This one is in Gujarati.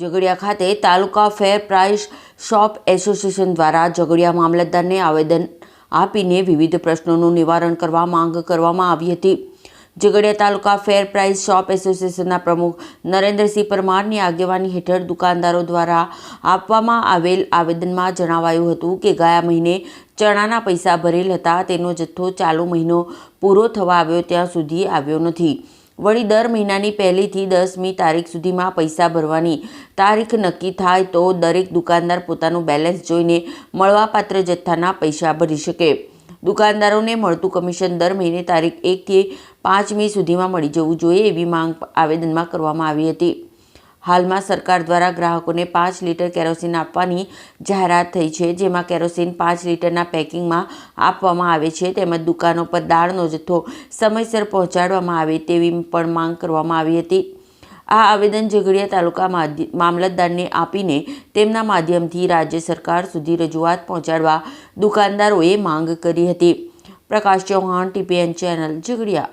ઝઘડિયા ખાતે તાલુકા ફેર પ્રાઇસ શોપ એસોસિએશન દ્વારા ઝઘડિયા મામલતદારને આવેદન આપીને વિવિધ પ્રશ્નોનું નિવારણ કરવા માંગ કરવામાં આવી હતી। ઝઘડિયા તાલુકા ફેર પ્રાઇસ શોપ એસોસિએશનના પ્રમુખ નરેન્દ્રસિંહ પરમારની આગેવાની હેઠળ દુકાનદારો દ્વારા આપવામાં આવેલ આવેદનમાં જણાવાયું હતું કે ગયા મહિને ચણાના પૈસા ભરેલ હતા, તેનો જથ્થો ચાલુ મહિનો પૂરો થવા આવ્યો ત્યાં સુધી આવ્યો નથી। વળી દર મહિનાની 1લી થી 10મી તારીખ સુધીમાં પૈસા ભરવાની તારીખ નક્કી થાય તો દરેક દુકાનદાર પોતાનું બેલેન્સ જોઈને મળવાપાત્ર જથ્થાના પૈસા ભરી શકે। દુકાનદારોને મળતું કમિશન દર મહિને તારીખ 1 થી 5મી સુધીમાં મળી જવું જોઈએ એવી માંગ આવેદનમાં કરવામાં આવી હતી। હાલમાં સરકાર દ્વારા ગ્રાહકોને 5 લીટર કેરોસીન આપવાની જાહેરાત થઈ છે, જેમાં કેરોસીન 5 લીટરના પેકિંગમાં આપવામાં આવે છે, તેમજ દુકાનો પર દાળનો જથ્થો સમયસર પહોંચાડવામાં આવે તેવી પણ માંગ કરવામાં આવી હતી। આ આવેદન ઝઘડિયા તાલુકા મામલતદારને આપીને તેમના માધ્યમથી રાજ્ય સરકાર સુધી રજૂઆત પહોંચાડવા દુકાનદારોએ માંગ કરી હતી। પ્રકાશ ચૌહાણ, TPN ચેનલ, ઝઘડિયા।